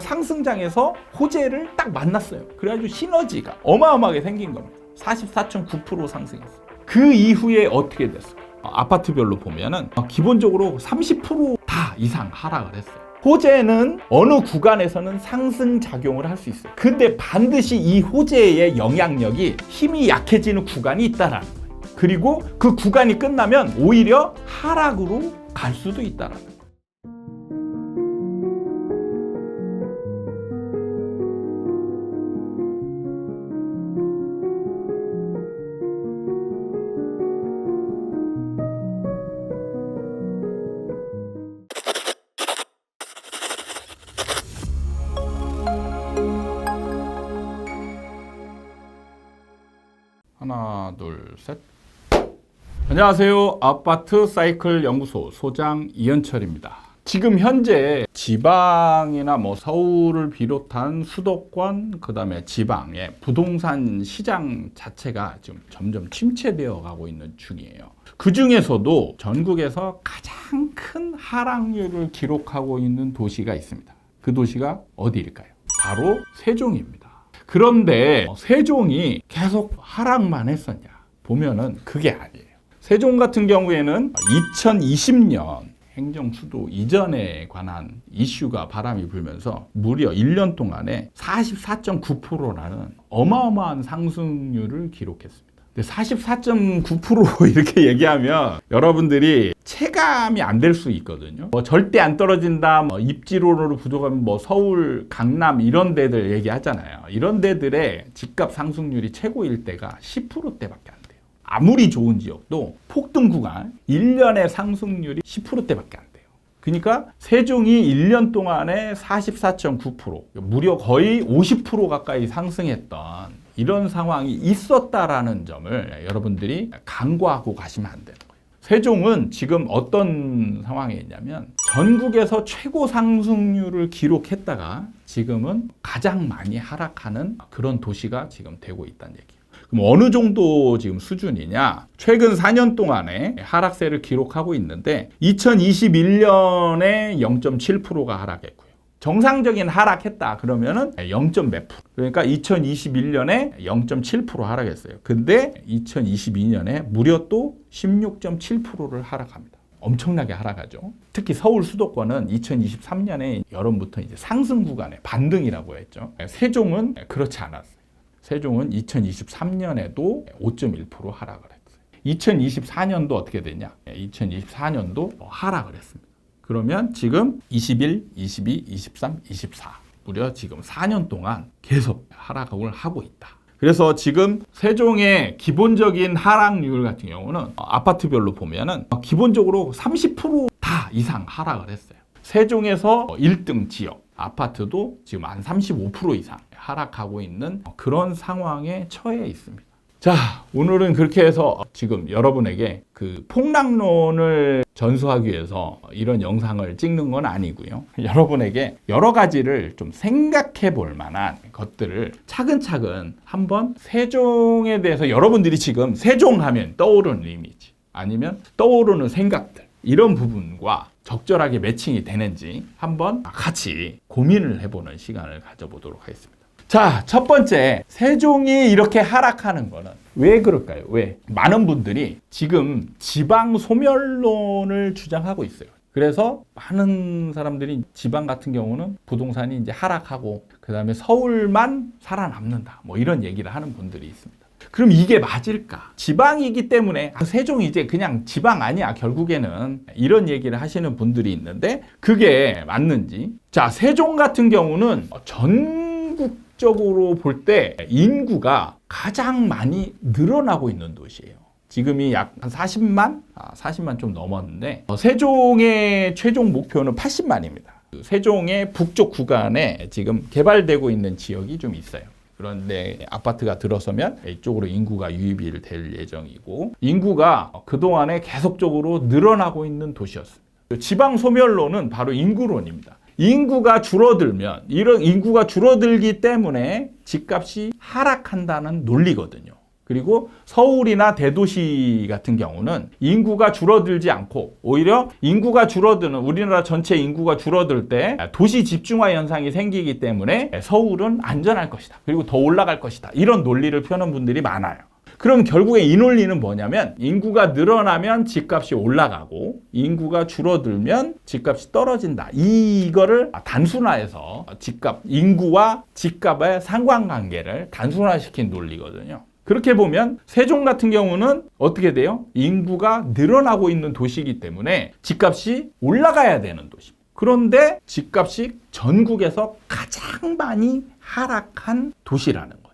상승장에서 호재를 딱 만났어요. 그래가지고 시너지가 어마어마하게 생긴 겁니다. 44.9% 상승했어요. 그 이후에 어떻게 됐어요? 아파트별로 보면은 기본적으로 30% 이상 하락을 했어요. 호재는 어느 구간에서는 상승 작용을 할 수 있어요. 근데 반드시 이 호재의 영향력이 힘이 약해지는 구간이 있다라는 거예요. 그리고 그 구간이 끝나면 오히려 하락으로 갈 수도 있다라는 거예요. 하나, 둘, 셋. 안녕하세요. 아파트 사이클 연구소 소장 이현철입니다. 지금 현재 지방이나 서울을 비롯한 수도권, 그다음에 지방의 부동산 시장 자체가 지금 점점 침체되어 가고 있는 중이에요. 그 중에서도 전국에서 가장 큰 하락률을 기록하고 있는 도시가 있습니다. 그 도시가 어디일까요? 바로 세종입니다. 그런데 세종이 계속 하락만 했었냐? 보면은 그게 아니에요. 세종 같은 경우에는 2020년 행정수도 이전에 관한 이슈가 바람이 불면서 무려 1년 동안에 44.9%라는 어마어마한 상승률을 기록했습니다. 44.9% 이렇게 얘기하면 여러분들이 체감이 안 될 수 있거든요. 절대 안 떨어진다, 입지론으로 부족하면 서울, 강남 이런 데들 얘기하잖아요. 이런 데들의 집값 상승률이 최고일 때가 10%대밖에 안 돼요. 아무리 좋은 지역도 폭등 구간 1년의 상승률이 10%대밖에 안 돼요. 그러니까 세종이 1년 동안에 44.9%, 무려 거의 50% 가까이 상승했던 이런 상황이 있었다라는 점을 여러분들이 간과하고 가시면 안 되는 거예요. 세종은 지금 어떤 상황에 있냐면 전국에서 최고 상승률을 기록했다가 지금은 가장 많이 하락하는 그런 도시가 지금 되고 있다는 얘기예요. 그럼 어느 정도 지금 수준이냐? 최근 4년 동안에 하락세를 기록하고 있는데 2021년에 0.7%가 하락했고요. 정상적인 하락했다 그러면은 0.몇 %. 그러니까 2021년에 0.7% 하락했어요. 근데 2022년에 무려 또 16.7%를 하락합니다. 엄청나게 하락하죠. 특히 서울 수도권은 2023년에 여름부터 이제 상승 구간에 반등이라고 했죠. 세종은 그렇지 않았어요. 세종은 2023년에도 5.1% 하락을 했어요. 2024년도 어떻게 되냐? 2024년도 하락을 했습니다. 그러면 지금 21, 22, 23, 24 무려 지금 4년 동안 계속 하락을 하고 있다. 그래서 지금 세종의 기본적인 하락률 같은 경우는 아파트별로 보면은 기본적으로 30% 이상 하락을 했어요. 세종에서 1등 지역 아파트도 지금 한 35% 이상 하락하고 있는 그런 상황에 처해 있습니다. 자, 오늘은 그렇게 해서 지금 여러분에게 그 폭락론을 전수하기 위해서 이런 영상을 찍는 건 아니고요. 여러분에게 여러 가지를 좀 생각해 볼 만한 것들을 차근차근 한번 세종에 대해서 여러분들이 지금 세종하면 떠오르는 이미지 아니면 떠오르는 생각들 이런 부분과 적절하게 매칭이 되는지 한번 같이 고민을 해보는 시간을 가져보도록 하겠습니다. 자, 첫 번째, 세종이 이렇게 하락하는 거는 왜 그럴까요? 왜? 많은 분들이 지금 지방 소멸론을 주장하고 있어요. 그래서 많은 사람들이 지방 같은 경우는 부동산이 이제 하락하고 그다음에 서울만 살아남는다. 이런 얘기를 하는 분들이 있습니다. 그럼 이게 맞을까? 지방이기 때문에 세종이 이제 그냥 지방 아니야 결국에는 이런 얘기를 하시는 분들이 있는데 그게 맞는지? 자, 세종 같은 경우는 전국적으로 볼 때 인구가 가장 많이 늘어나고 있는 도시예요. 지금이 약 한 40만 좀 넘었는데 세종의 최종 목표는 80만입니다. 세종의 북쪽 구간에 지금 개발되고 있는 지역이 좀 있어요. 그런데 아파트가 들어서면 이쪽으로 인구가 유입이 될 예정이고 인구가 그동안에 계속적으로 늘어나고 있는 도시였습니다. 지방 소멸론은 바로 인구론입니다. 인구가 줄어들면 이런 인구가 줄어들기 때문에 집값이 하락한다는 논리거든요. 그리고 서울이나 대도시 같은 경우는 인구가 줄어들지 않고 오히려 인구가 줄어드는 우리나라 전체 인구가 줄어들 때 도시 집중화 현상이 생기기 때문에 서울은 안전할 것이다. 그리고 더 올라갈 것이다. 이런 논리를 펴는 분들이 많아요. 그럼 결국에 이 논리는 뭐냐면 인구가 늘어나면 집값이 올라가고 인구가 줄어들면 집값이 떨어진다. 이거를 단순화해서 인구와 집값의 상관관계를 단순화시킨 논리거든요. 그렇게 보면 세종 같은 경우는 어떻게 돼요? 인구가 늘어나고 있는 도시이기 때문에 집값이 올라가야 되는 도시입니다. 그런데 집값이 전국에서 가장 많이 하락한 도시라는 거죠.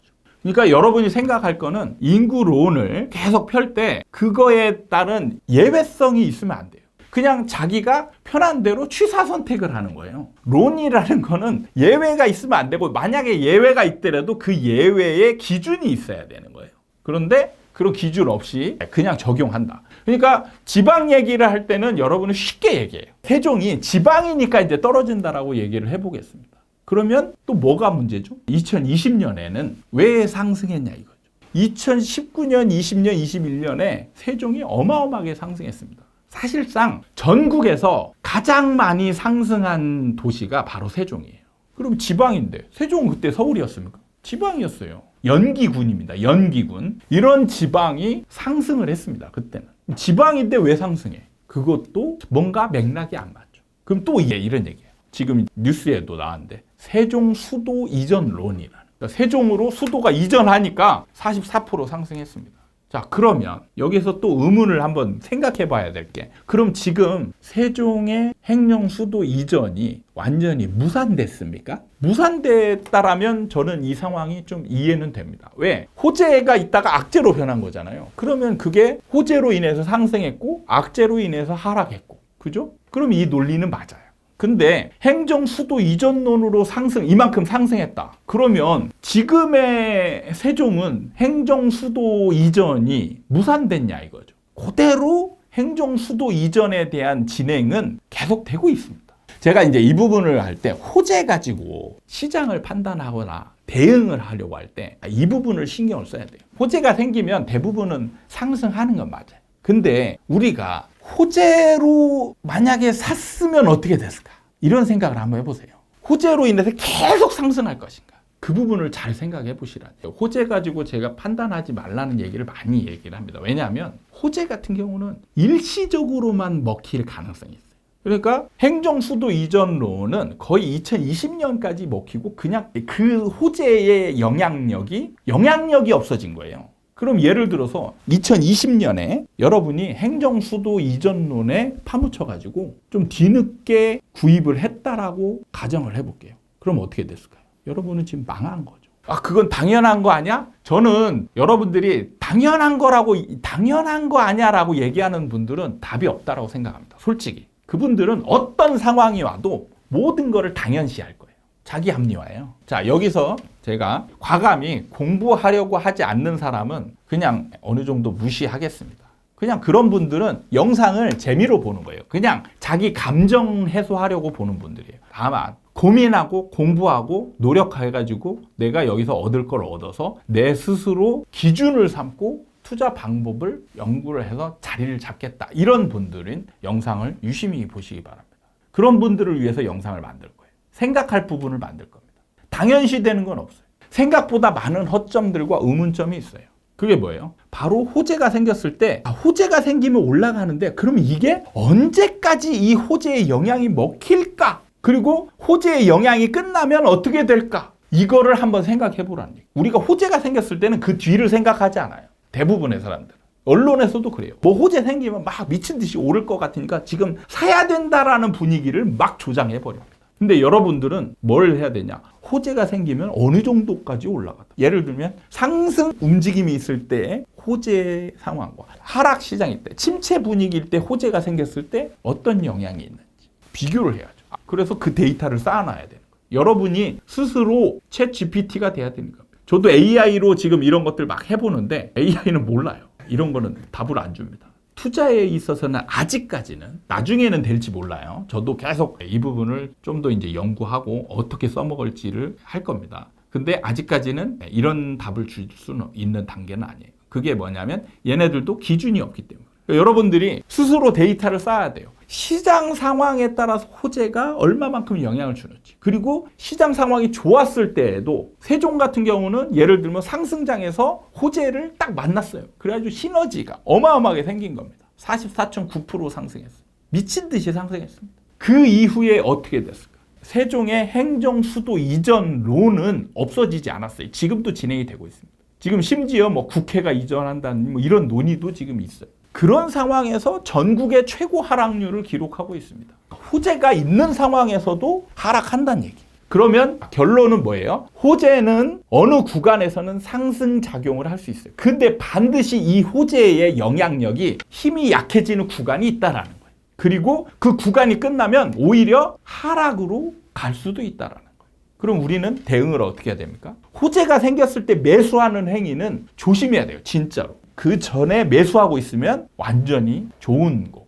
그러니까 여러분이 생각할 거는 인구론을 계속 펼 때 그거에 따른 예외성이 있으면 안 돼요. 그냥 자기가 편한 대로 취사 선택을 하는 거예요. 론이라는 거는 예외가 있으면 안 되고 만약에 예외가 있더라도 그 예외의 기준이 있어야 되는 거예요. 그런데 그런 기준 없이 그냥 적용한다. 그러니까 지방 얘기를 할 때는 여러분은 쉽게 얘기해요. 세종이 지방이니까 이제 떨어진다라고 얘기를 해보겠습니다. 그러면 또 뭐가 문제죠? 2020년에는 왜 상승했냐 이거죠. 2019년, 20년, 21년에 세종이 어마어마하게 상승했습니다. 사실상 전국에서 가장 많이 상승한 도시가 바로 세종이에요. 그럼 지방인데 세종은 그때 서울이었습니까? 지방이었어요. 연기군입니다. 연기군. 이런 지방이 상승을 했습니다. 그때는. 지방인데 왜 상승해? 그것도 뭔가 맥락이 안 맞죠. 그럼 또 이런 얘기예요. 지금 뉴스에도 나왔는데 세종 수도 이전론이라는. 그러니까 세종으로 수도가 이전하니까 44% 상승했습니다. 자, 그러면 여기서 또 의문을 한번 생각해 봐야 될 게, 그럼 지금 세종의 행정 수도 이전이 완전히 무산됐습니까? 무산됐다라면 저는 이 상황이 좀 이해는 됩니다. 왜? 호재가 있다가 악재로 변한 거잖아요. 그러면 그게 호재로 인해서 상승했고 악재로 인해서 하락했고, 그죠? 그럼 이 논리는 맞아요. 근데 행정 수도 이전론으로 이만큼 상승했다. 그러면 지금의 세종은 행정 수도 이전이 무산됐냐 이거죠. 그대로 행정 수도 이전에 대한 진행은 계속되고 있습니다. 제가 이제 이 부분을 할 때 호재 가지고 시장을 판단하거나 대응을 하려고 할 때 이 부분을 신경을 써야 돼요. 호재가 생기면 대부분은 상승하는 건 맞아요. 근데 우리가 호재로 만약에 샀으면 어떻게 됐을까? 이런 생각을 한번 해보세요. 호재로 인해서 계속 상승할 것인가? 그 부분을 잘 생각해 보시라고요. 호재 가지고 제가 판단하지 말라는 얘기를 많이 얘기를 합니다. 왜냐하면 호재 같은 경우는 일시적으로만 먹힐 가능성이 있어요. 그러니까 행정수도 이전론은 거의 2020년까지 먹히고 그냥 그 호재의 영향력이 없어진 거예요. 그럼 예를 들어서 2020년에 여러분이 행정수도 이전론에 파묻혀가지고 좀 뒤늦게 구입을 했다라고 가정을 해볼게요. 그럼 어떻게 됐을까요? 여러분은 지금 망한 거죠. 아, 그건 당연한 거 아니야? 저는 여러분들이 당연한 거 아니야라고 얘기하는 분들은 답이 없다라고 생각합니다. 솔직히. 그분들은 어떤 상황이 와도 모든 거를 당연시할 거예요. 자기 합리화예요. 자, 여기서 제가 과감히 공부하려고 하지 않는 사람은 그냥 어느 정도 무시하겠습니다. 그냥 그런 분들은 영상을 재미로 보는 거예요. 그냥 자기 감정 해소하려고 보는 분들이에요. 다만 고민하고 공부하고 노력해가지고 내가 여기서 얻을 걸 얻어서 내 스스로 기준을 삼고 투자 방법을 연구를 해서 자리를 잡겠다. 이런 분들은 영상을 유심히 보시기 바랍니다. 그런 분들을 위해서 영상을 만들 거예요. 생각할 부분을 만들 겁니다. 당연시되는 건 없어요. 생각보다 많은 허점들과 의문점이 있어요. 그게 뭐예요? 바로 호재가 생겼을 때 호재가 생기면 올라가는데 그러면 이게 언제까지 이 호재의 영향이 먹힐까? 그리고 호재의 영향이 끝나면 어떻게 될까? 이거를 한번 생각해 보라는 얘기예요. 우리가 호재가 생겼을 때는 그 뒤를 생각하지 않아요. 대부분의 사람들은. 언론에서도 그래요. 뭐 호재 생기면 막 미친 듯이 오를 것 같으니까 지금 사야 된다라는 분위기를 막 조장해 버립니다. 근데 여러분들은 뭘 해야 되냐? 호재가 생기면 어느 정도까지 올라가다. 예를 들면 상승 움직임이 있을 때 호재 상황과 하락 시장일 때, 침체 분위기일 때 호재가 생겼을 때 어떤 영향이 있는지 비교를 해야죠. 그래서 그 데이터를 쌓아놔야 되는 거예요. 여러분이 스스로 챗 GPT가 돼야 되는 겁니다. 저도 AI로 지금 이런 것들 막 해보는데 AI는 몰라요. 이런 거는 답을 안 줍니다. 투자에 있어서는 아직까지는, 나중에는 될지 몰라요. 저도 계속 이 부분을 좀 더 이제 연구하고 어떻게 써먹을지를 할 겁니다. 근데 아직까지는 이런 답을 줄 수는 있는 단계는 아니에요. 그게 뭐냐면 얘네들도 기준이 없기 때문에. 그러니까 여러분들이 스스로 데이터를 쌓아야 돼요. 시장 상황에 따라서 호재가 얼마만큼 영향을 주는지. 그리고 시장 상황이 좋았을 때에도 세종 같은 경우는 예를 들면 상승장에서 호재를 딱 만났어요. 그래가지고 시너지가 어마어마하게 생긴 겁니다. 44.9% 상승했어요. 미친 듯이 상승했습니다. 그 이후에 어떻게 됐을까? 세종의 행정수도 이전론은 없어지지 않았어요. 지금도 진행이 되고 있습니다. 지금 심지어 뭐 국회가 이전한다는 뭐 이런 논의도 지금 있어요. 그런 상황에서 전국의 최고 하락률을 기록하고 있습니다. 호재가 있는 상황에서도 하락한다는 얘기. 그러면 결론은 뭐예요? 호재는 어느 구간에서는 상승 작용을 할 수 있어요. 근데 반드시 이 호재의 영향력이 힘이 약해지는 구간이 있다라는 거예요. 그리고 그 구간이 끝나면 오히려 하락으로 갈 수도 있다라는 거예요. 그럼 우리는 대응을 어떻게 해야 됩니까? 호재가 생겼을 때 매수하는 행위는 조심해야 돼요. 진짜로. 그 전에 매수하고 있으면 완전히 좋은 거고.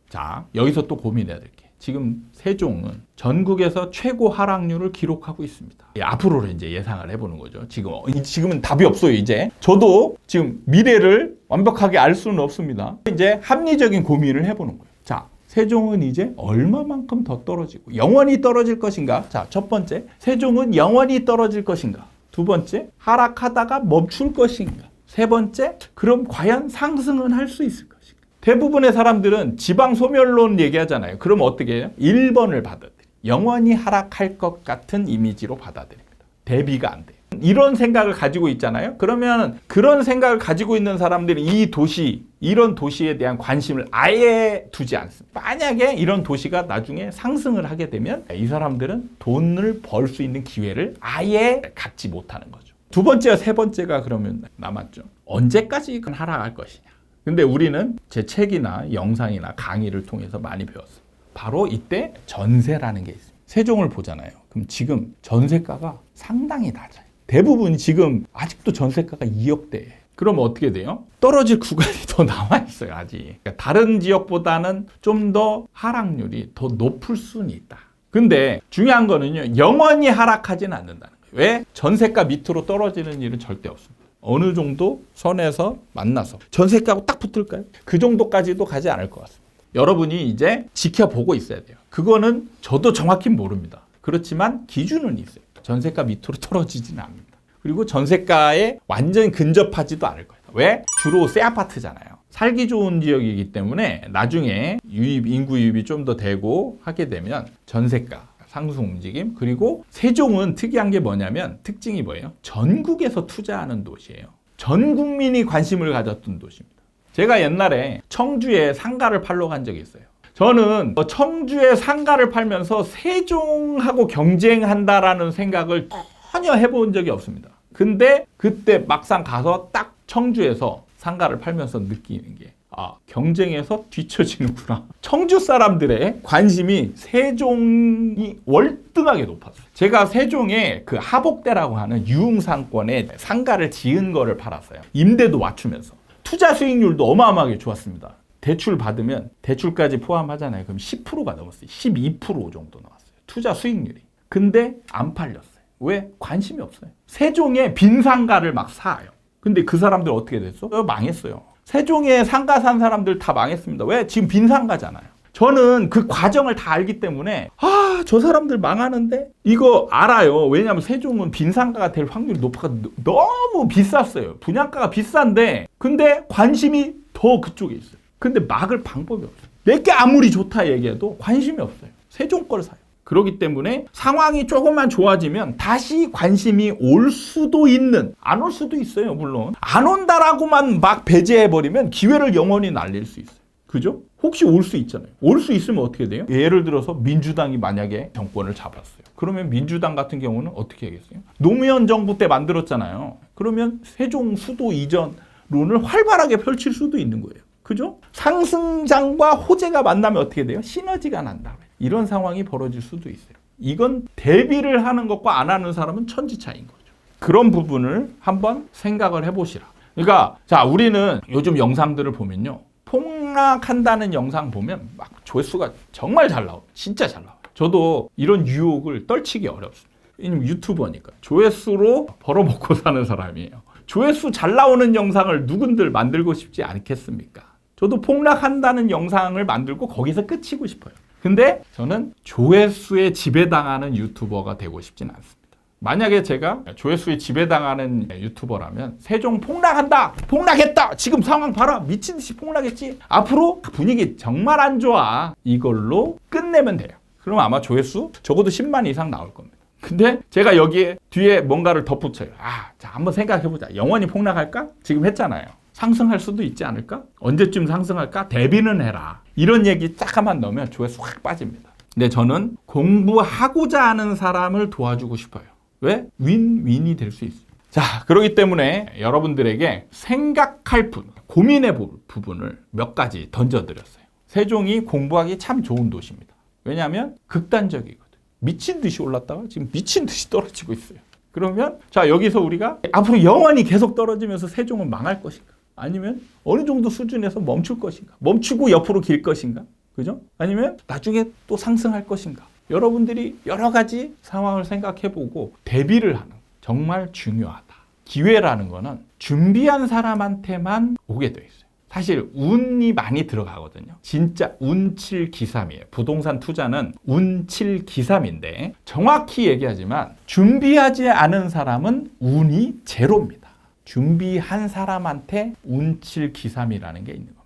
자, 여기서 또 고민해야 될 게. 지금 세종은 전국에서 최고 하락률을 기록하고 있습니다. 앞으로를 이제 예상을 해보는 거죠. 지금은 답이 없어요, 이제. 저도 지금 미래를 완벽하게 알 수는 없습니다. 이제 합리적인 고민을 해보는 거예요. 자, 세종은 이제 얼마만큼 더 떨어지고 영원히 떨어질 것인가? 자, 첫 번째, 세종은 영원히 떨어질 것인가? 두 번째, 하락하다가 멈출 것인가? 세 번째, 그럼 과연 상승은 할 수 있을 것인가? 대부분의 사람들은 지방 소멸론 얘기하잖아요. 그럼 어떻게 해요? 1번을 받아들여요. 영원히 하락할 것 같은 이미지로 받아들입니다. 대비가 안 돼요. 이런 생각을 가지고 있잖아요. 그러면 그런 생각을 가지고 있는 사람들이 이런 도시에 대한 관심을 아예 두지 않습니다. 만약에 이런 도시가 나중에 상승을 하게 되면 이 사람들은 돈을 벌 수 있는 기회를 아예 갖지 못하는 거죠. 두 번째와 세 번째가 그러면 남았죠. 언제까지 하락할 것이냐. 근데 우리는 제 책이나 영상이나 강의를 통해서 많이 배웠어요. 바로 이때 전세라는 게 있어요. 세종을 보잖아요. 그럼 지금 전세가가 상당히 낮아요. 대부분 지금 아직도 전세가가 2억대예요. 그럼 어떻게 돼요? 떨어질 구간이 더 남아있어요, 아직. 그러니까 다른 지역보다는 좀 더 하락률이 더 높을 수는 있다. 근데 중요한 거는요, 영원히 하락하지는 않는다는 거예요. 왜? 전세가 밑으로 떨어지는 일은 절대 없습니다. 어느 정도 선에서 만나서 전세가하고 딱 붙을까요? 그 정도까지도 가지 않을 것 같습니다. 여러분이 이제 지켜보고 있어야 돼요. 그거는 저도 정확히 모릅니다. 그렇지만 기준은 있어요. 전세가 밑으로 떨어지지는 않습니다. 그리고 전세가에 완전히 근접하지도 않을 거예요. 왜? 주로 새 아파트잖아요. 살기 좋은 지역이기 때문에 나중에 인구 유입이 좀 더 되고 하게 되면 전세가 상승 움직임. 그리고 세종은 특이한 게 뭐냐면 특징이 뭐예요? 전국에서 투자하는 도시예요. 전 국민이 관심을 가졌던 도시입니다. 제가 옛날에 청주에 상가를 팔러 간 적이 있어요. 저는 청주에 상가를 팔면서 세종하고 경쟁한다라는 생각을 전혀 해본 적이 없습니다. 근데 그때 막상 가서 딱 청주에서 상가를 팔면서 느끼는 게 경쟁에서 뒤처지는구나. 청주 사람들의 관심이 세종이 월등하게 높았어요. 제가 세종에 그 하복대라고 하는 유흥상권에 상가를 지은 거를 팔았어요. 임대도 맞추면서. 투자 수익률도 어마어마하게 좋았습니다. 대출 받으면 대출까지 포함하잖아요. 그럼 10%가 넘었어요. 12% 정도 나왔어요. 투자 수익률이. 근데 안 팔렸어요. 왜? 관심이 없어요. 세종에 빈 상가를 막 사요. 근데 그 사람들 어떻게 됐어? 망했어요. 세종에 상가 산 사람들 다 망했습니다. 왜? 지금 빈 상가잖아요. 저는 그 과정을 다 알기 때문에 저 사람들 망하는데? 이거 알아요. 왜냐하면 세종은 빈 상가가 될 확률이 높아서 너무 비쌌어요. 분양가가 비싼데 근데 관심이 더 그쪽에 있어요. 근데 막을 방법이 없어요. 내게 아무리 좋다 얘기해도 관심이 없어요. 세종 걸 사요. 그렇기 때문에 상황이 조금만 좋아지면 다시 관심이 올 수도 있는, 안 올 수도 있어요. 물론 안 온다라고만 막 배제해버리면 기회를 영원히 날릴 수 있어요. 그죠? 혹시 올 수 있잖아요. 올 수 있으면 어떻게 돼요? 예를 들어서 민주당이 만약에 정권을 잡았어요. 그러면 민주당 같은 경우는 어떻게 하겠어요? 노무현 정부 때 만들었잖아요. 그러면 세종 수도 이전론을 활발하게 펼칠 수도 있는 거예요. 그죠? 상승장과 호재가 만나면 어떻게 돼요? 시너지가 난다. 이런 상황이 벌어질 수도 있어요. 이건 대비를 하는 것과 안 하는 사람은 천지 차이인 거죠. 그런 부분을 한번 생각을 해보시라. 그러니까 자, 우리는 요즘 영상들을 보면요, 폭락한다는 영상 보면 막 조회수가 정말 잘 나와요. 진짜 잘 나와요. 저도 이런 유혹을 떨치기 어렵습니다. 왜냐면 유튜버니까 조회수로 벌어먹고 사는 사람이에요. 조회수 잘 나오는 영상을 누군들 만들고 싶지 않겠습니까? 저도 폭락한다는 영상을 만들고 거기서 끝이고 싶어요. 근데 저는 조회수에 지배당하는 유튜버가 되고 싶진 않습니다. 만약에 제가 조회수에 지배당하는 유튜버라면 세종 폭락한다! 폭락했다! 지금 상황 봐라! 미친 듯이 폭락했지? 앞으로 분위기 정말 안 좋아. 이걸로 끝내면 돼요. 그럼 아마 조회수 적어도 10만 이상 나올 겁니다. 근데 제가 여기에 뒤에 뭔가를 덧붙여요. 자, 한번 생각해보자. 영원히 폭락할까? 지금 했잖아요. 상승할 수도 있지 않을까? 언제쯤 상승할까? 대비는 해라. 이런 얘기 딱 한번 넣으면 조회수 확 빠집니다. 근데 저는 공부하고자 하는 사람을 도와주고 싶어요. 왜? 윈윈이 될 수 있어요. 자, 그렇기 때문에 여러분들에게 생각할 고민해 볼 부분을 몇 가지 던져드렸어요. 세종이 공부하기 참 좋은 도시입니다. 왜냐하면 극단적이거든. 미친 듯이 올랐다가 지금 미친 듯이 떨어지고 있어요. 그러면 자, 여기서 우리가 앞으로 영원히 계속 떨어지면서 세종은 망할 것인가? 아니면 어느 정도 수준에서 멈출 것인가? 멈추고 옆으로 길 것인가? 그죠? 아니면 나중에 또 상승할 것인가? 여러분들이 여러 가지 상황을 생각해보고 대비를 하는 정말 중요하다. 기회라는 거는 준비한 사람한테만 오게 돼 있어요. 사실 운이 많이 들어가거든요. 진짜 운칠기삼이에요. 부동산 투자는 운칠기삼인데 정확히 얘기하지만 준비하지 않은 사람은 운이 제로입니다. 준비한 사람한테 운칠기삼이라는 게 있는 겁니다.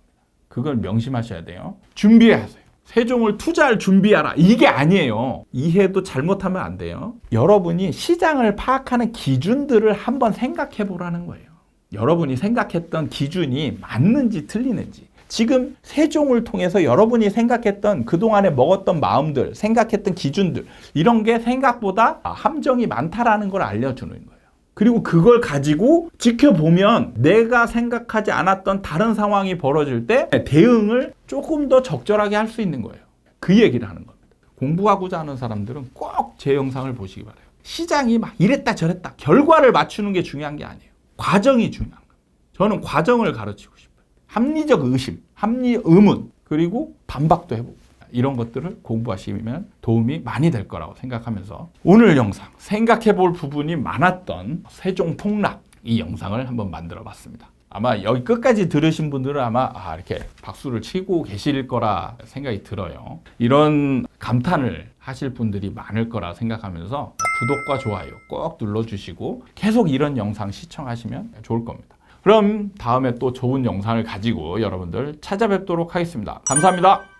그걸 명심하셔야 돼요. 준비하세요. 세종을 투자할 준비하라. 이게 아니에요. 이해도 잘못하면 안 돼요. 여러분이 시장을 파악하는 기준들을 한번 생각해 보라는 거예요. 여러분이 생각했던 기준이 맞는지 틀리는지. 지금 세종을 통해서 여러분이 생각했던 그동안에 먹었던 마음들, 생각했던 기준들, 이런 게 생각보다 함정이 많다라는 걸 알려주는 거예요. 그리고 그걸 가지고 지켜보면 내가 생각하지 않았던 다른 상황이 벌어질 때 대응을 조금 더 적절하게 할 수 있는 거예요. 그 얘기를 하는 겁니다. 공부하고자 하는 사람들은 꼭 제 영상을 보시기 바라요. 시장이 막 이랬다 저랬다 결과를 맞추는 게 중요한 게 아니에요. 과정이 중요한 거예요. 저는 과정을 가르치고 싶어요. 합리적 의심, 의문, 그리고 반박도 해보고. 이런 것들을 공부하시면 도움이 많이 될 거라고 생각하면서 오늘 영상 생각해 볼 부분이 많았던 세종 폭락 이 영상을 한번 만들어 봤습니다. 아마 여기 끝까지 들으신 분들은 아마 이렇게 박수를 치고 계실 거라 생각이 들어요. 이런 감탄을 하실 분들이 많을 거라 생각하면서 구독과 좋아요 꼭 눌러주시고 계속 이런 영상 시청하시면 좋을 겁니다. 그럼 다음에 또 좋은 영상을 가지고 여러분들 찾아뵙도록 하겠습니다. 감사합니다.